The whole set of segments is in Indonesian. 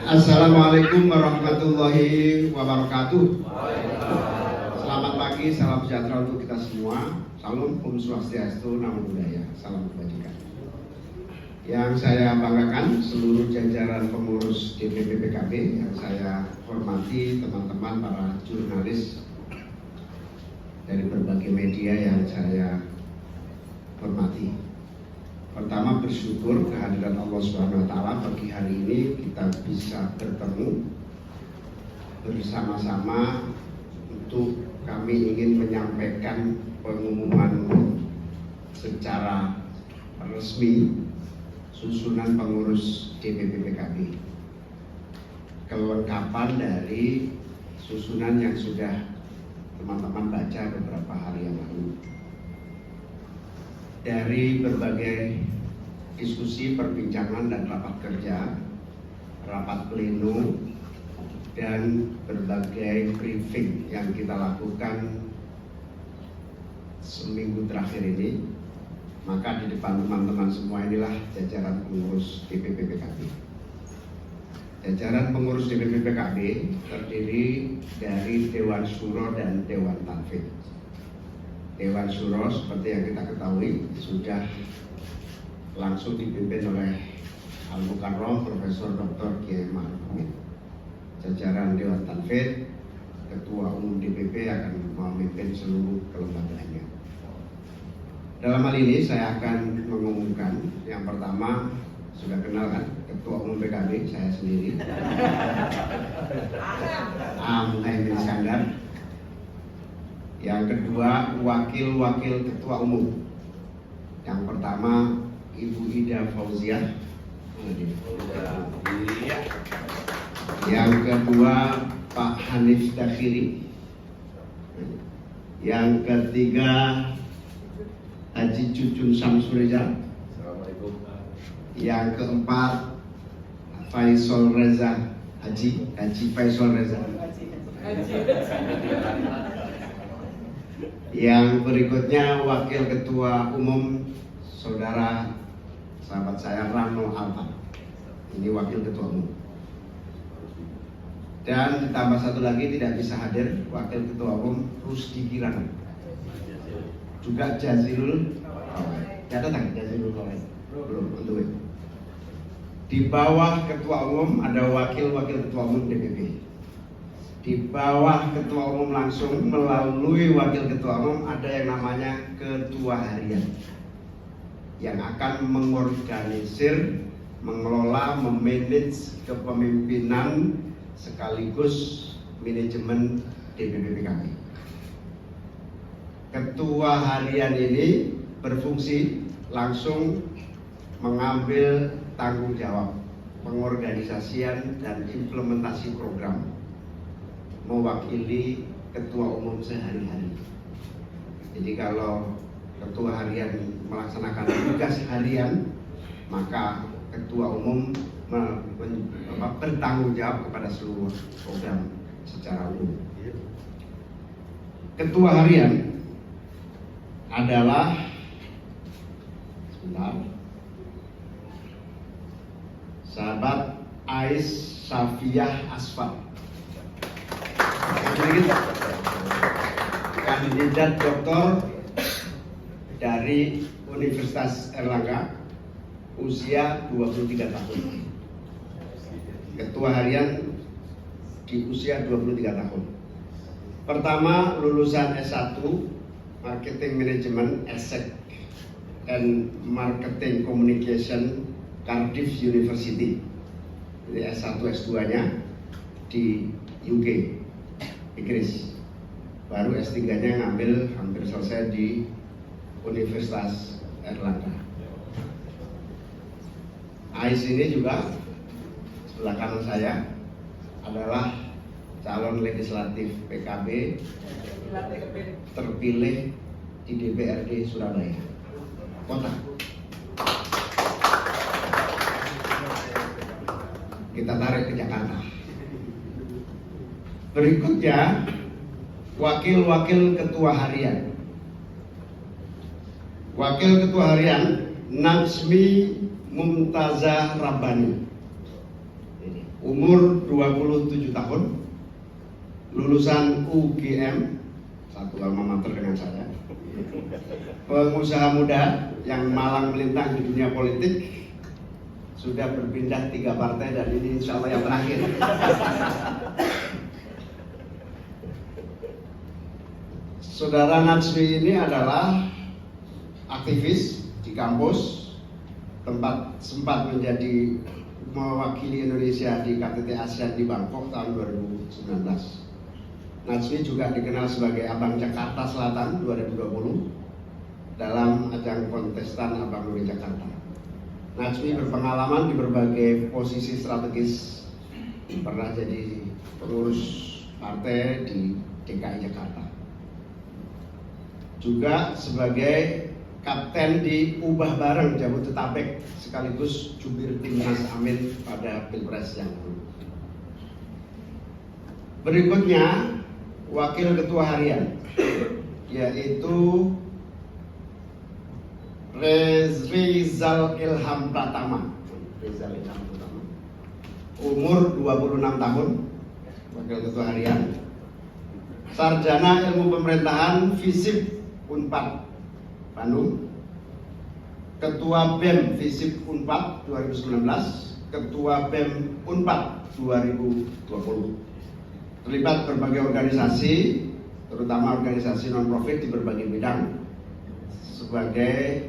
Assalamualaikum warahmatullahi wabarakatuh. Selamat pagi, salam sejahtera untuk kita semua. Salam Om Swastiastu, Namo Buddhaya, salam kebajikan. Yang saya banggakan seluruh jajaran pengurus DPP PKB yang saya hormati, teman-teman para jurnalis dari berbagai media yang saya hormati. Pertama, bersyukur kehadiran Allah Subhanahu wa Ta'ala pagi hari ini kita bisa bertemu bersama-sama untuk kami ingin menyampaikan pengumuman secara resmi susunan pengurus DPP PKB. Kelengkapan dari susunan yang sudah teman-teman baca beberapa hari yang lalu. Dari berbagai diskusi, perbincangan dan rapat kerja, rapat pleno, dan berbagai briefing yang kita lakukan seminggu terakhir ini, maka di depan teman-teman semua inilah jajaran pengurus DPP PKB. Jajaran pengurus DPP PKB terdiri dari Dewan Syuro dan Dewan Tanfidh. Dewan Syuro seperti yang kita ketahui sudah langsung dipimpin oleh Al-Mukarram Profesor Dr. Kiai Ma'ruf Amin. Jajaran Dewan Tanfidh, Ketua Umum DPP akan memimpin seluruh kelembagaannya. Dalam hal ini saya akan mengumumkan yang pertama, sudah kenal kan Ketua Umum PKB, saya sendiri, Muhaimin Iskandar. Yang kedua, wakil-wakil ketua umum. Yang pertama, Ibu Ida Fauziah. Yang kedua, Pak Hanif Dakhiri. Yang ketiga, Haji Cucun Samsureza. Yang keempat, Faisal Reza Haji Faisal Reza. Yang berikutnya Wakil Ketua Umum Saudara sahabat saya Rano Alta. Ini Wakil Ketua Umum. Dan ditambah satu lagi tidak bisa hadir Wakil Ketua Umum Rusdi Kirana. Juga Jazilul Kawai. Ya datang Jazilul Kawai. Belum untuk itu. Di bawah Ketua Umum ada Wakil-Wakil Ketua Umum DPP. Di bawah Ketua Umum langsung melalui Wakil Ketua Umum ada yang namanya Ketua Harian yang akan mengorganisir, mengelola, memanage kepemimpinan sekaligus manajemen DPP PKB. Ketua Harian ini berfungsi langsung mengambil tanggung jawab pengorganisasian dan implementasi program, mewakili ketua umum sehari-hari. Jadi kalau ketua harian melaksanakan tugas harian, maka ketua umum bertanggung jawab kepada seluruh program secara umum. Ketua harian adalah sahabat Ais Safiah Asfal, kandidat doktor dari Universitas Erlangga, usia 23 tahun. Ketua harian di usia 23 tahun. Pertama, lulusan S1 Marketing Management ESSEC and Marketing Communication Cardiff University. Jadi S1 S2-nya di UK, Inggris. Baru S3-nya ngambil hampir selesai di Universitas Erlangga. Ais ini juga sebelah kanan saya adalah calon legislatif PKB terpilih di DPRD Surabaya Kota. Kita tarik ke Jakarta. Berikutnya wakil-wakil ketua harian. Wakil ketua harian Najmi Mumtazah Rabbani, umur 27 tahun, lulusan UGM, satu alma mater dengan saya. Pengusaha muda yang malang melintang di dunia politik, sudah berpindah 3 partai dan ini insya Allah yang terakhir. Saudara Najmi ini adalah aktivis di kampus, tempat sempat menjadi mewakili Indonesia di KTT ASEAN di Bangkok tahun 2019. Najmi juga dikenal sebagai Abang Jakarta Selatan 2020 dalam ajang kontestan Abang Nuri Jakarta. Najmi berpengalaman di berbagai posisi strategis, pernah jadi pengurus partai di DKI Jakarta, juga sebagai kapten di Ubah Bareng Jabodetabek sekaligus jubir timnas Amin pada Pilpres yang lalu. Berikutnya Wakil Ketua Harian, yaitu Rizal Ilham Pratama, umur 26 tahun, Wakil Ketua Harian, Sarjana Ilmu Pemerintahan FISIP Unpad Bandung, Ketua BEM FISIP Unpad 2019, Ketua BEM Unpad 2020. Terlibat berbagai organisasi, terutama organisasi non-profit di berbagai bidang, sebagai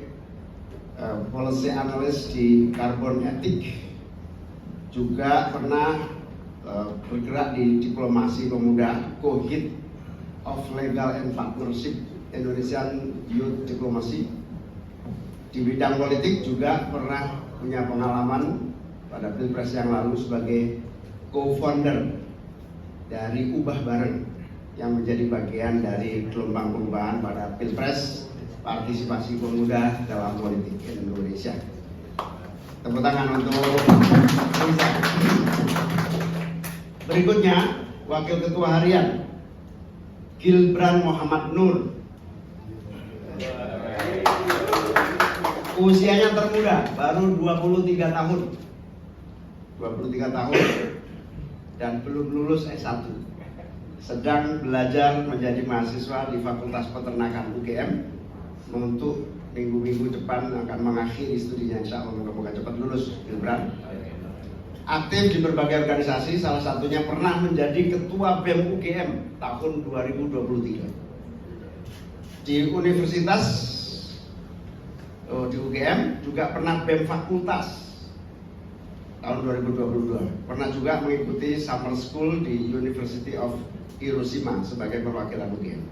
policy analyst di Carbon Ethic, juga pernah bergerak di diplomasi pemuda, Co-Head of Legal and Partnership Indonesian Youth Diplomacy. Di bidang politik juga pernah punya pengalaman pada Pilpres yang lalu sebagai co-founder dari Ubah Bareng yang menjadi bagian dari gelombang perubahan pada Pilpres, partisipasi pemuda dalam politik Indonesia. Tepuk tangan untuk Risa. Berikutnya Wakil Ketua Harian Gilbran Muhammad Nur, usianya termuda, baru 23 tahun dan belum lulus S1, sedang belajar menjadi mahasiswa di Fakultas Peternakan UGM. Untuk minggu-minggu depan akan mengakhiri studinya, insya Allah moga-moga cepat lulus. Gilbran aktif di berbagai organisasi, salah satunya pernah menjadi Ketua BEM UGM tahun 2023. Di Universitas di UGM juga pernah BEM Fakultas tahun 2022. Pernah juga mengikuti summer school di University of Hiroshima sebagai perwakilan UGM.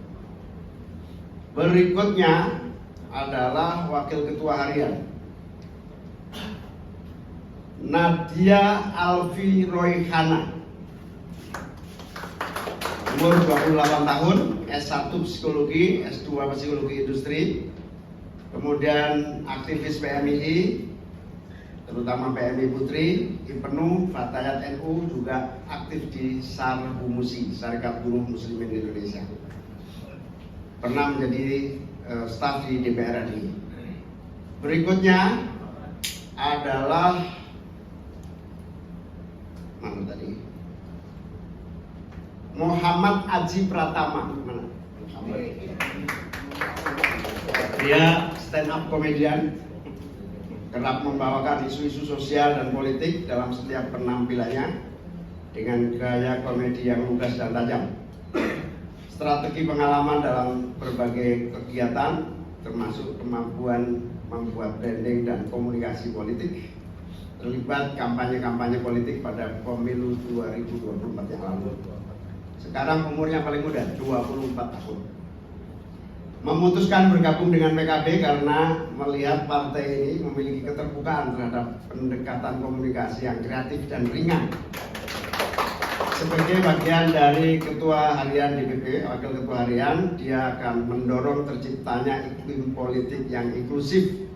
Berikutnya adalah Wakil Ketua Harian Nadia Alfi Royhana, umur 28 tahun, S1 Psikologi, S2 Psikologi Industri, kemudian aktivis PMII, terutama PMI Putri, IPENU, Fatayat NU, juga aktif di SARBUMUSI, Syarikat Buruh Muslimin Indonesia. Pernah menjadi staf di DPR RI. Berikutnya adalah mana tadi? Muhammad Aji Pratama. Mana? Dia stand up komedian, kerap membawakan isu-isu sosial dan politik dalam setiap penampilannya dengan gaya komedi yang lugas dan tajam. Strategi pengalaman dalam berbagai kegiatan, termasuk kemampuan membuat branding dan komunikasi politik, terlibat kampanye-kampanye politik pada pemilu 2024 yang lalu. Sekarang umurnya paling muda, 24 tahun. Memutuskan bergabung dengan PKB karena melihat partai ini memiliki keterbukaan terhadap pendekatan komunikasi yang kreatif dan ringan. Sebagai bagian dari Ketua Harian DPP, Wakil Ketua Harian, dia akan mendorong terciptanya iklim politik yang inklusif,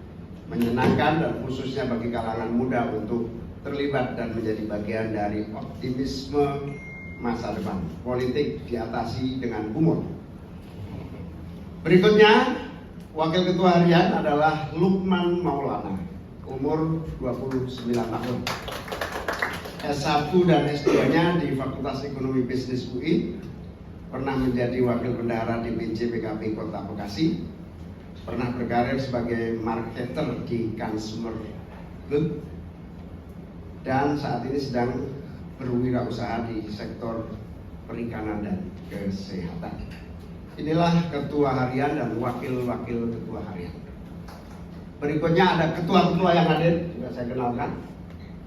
menyenangkan, dan khususnya bagi kalangan muda untuk terlibat dan menjadi bagian dari optimisme masa depan. Politik diatasi dengan humor. Berikutnya Wakil Ketua Harian adalah Lukman Maulana, umur 29 tahun. S1 dan S2-nya di Fakultas Ekonomi Bisnis UI, pernah menjadi Wakil Bendahara di PJ PKP Kota Bekasi, pernah berkarir sebagai marketer di Consumer Good, dan saat ini sedang berwirausaha di sektor perikanan dan kesehatan. Inilah Ketua Harian dan Wakil-Wakil Ketua Harian. Berikutnya ada ketua-ketua yang hadir, juga saya kenalkan.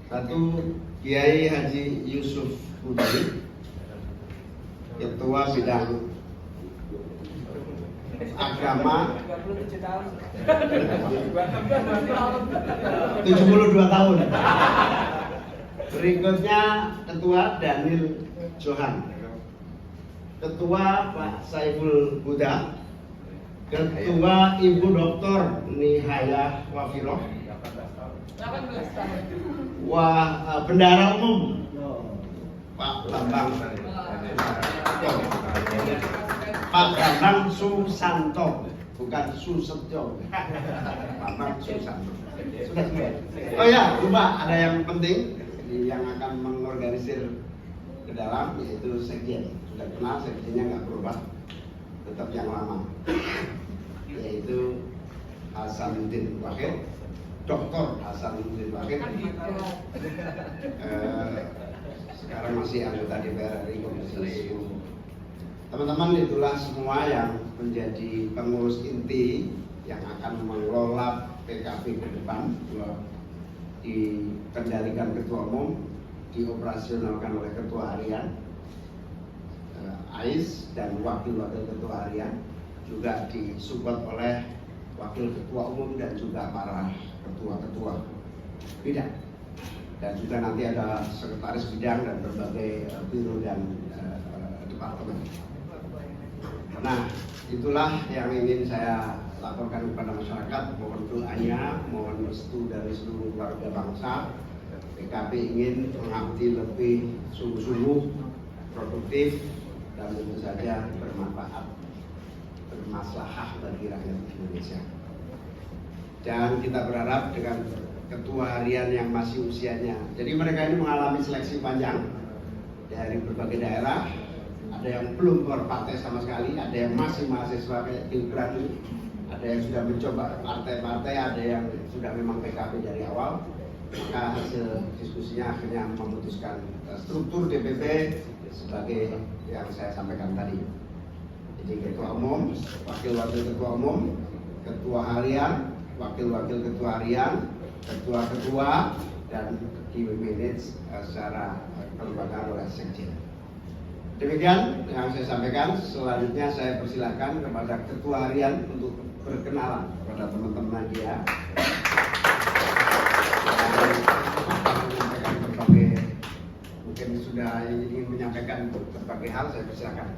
Satu, Kiai Haji Yusuf Hudari, Ketua Bidang Agama, 72 tahun. Berikutnya Ketua Daniel Johan, Ketua Pak Saiful Huda, Ketua Ibu Dr. Nihaya Wafiroh, Bendahara Umum Pak Bambang Susanto, bukan Susetyo, Bambang Susanto. Sudah semua. Oh ya, lupa ada yang penting yang akan mengorganisir ke dalam, yaitu sekjen. Sudah kenal, sekjennya nggak berubah, tetap yang lama, yaitu Hasanuddin Wahid, Dr. Hasanuddin Wahid. Sekarang masih anggota DPR RI Komisi 10. Teman-teman, itulah semua yang menjadi pengurus inti yang akan mengelola PKB ke depan, dikendalikan Ketua Umum, dioperasionalkan oleh Ketua Harian AIS dan Wakil-Wakil Ketua Harian, juga disupport oleh Wakil Ketua Umum dan juga para ketua-ketua bidang, dan juga nanti ada sekretaris bidang dan berbagai biro dan departemen. Nah, itulah yang ingin saya laporkan kepada masyarakat. Mohon doanya, mohon restu dari seluruh warga bangsa. PKB ingin mengabdi lebih sungguh-sungguh, produktif, dan tentu saja bermanfaat, bermaslahah bagi rakyat Indonesia. Dan kita berharap dengan ketua harian yang masih usianya, jadi mereka ini mengalami seleksi panjang dari berbagai daerah. Ada yang belum berpartai sama sekali, ada yang masih mahasiswa kayak Gibran, ada yang sudah mencoba partai-partai, ada yang sudah memang PKB dari awal. Maka hasil diskusinya akhirnya memutuskan struktur DPP sebagai yang saya sampaikan tadi. Jadi Ketua Umum, Wakil-Wakil Ketua Umum, Ketua Harian, Wakil-Wakil Ketua Harian, Ketua-Ketua, dan di-manage secara kelembagaan oleh Sekjen. Demikian yang saya sampaikan. Selanjutnya saya persilahkan kepada Ketua Harian untuk berkenalan kepada teman-teman media. Menyampaikan berbagai, mungkin sudah ingin menyampaikan berbagai hal, saya persilahkan.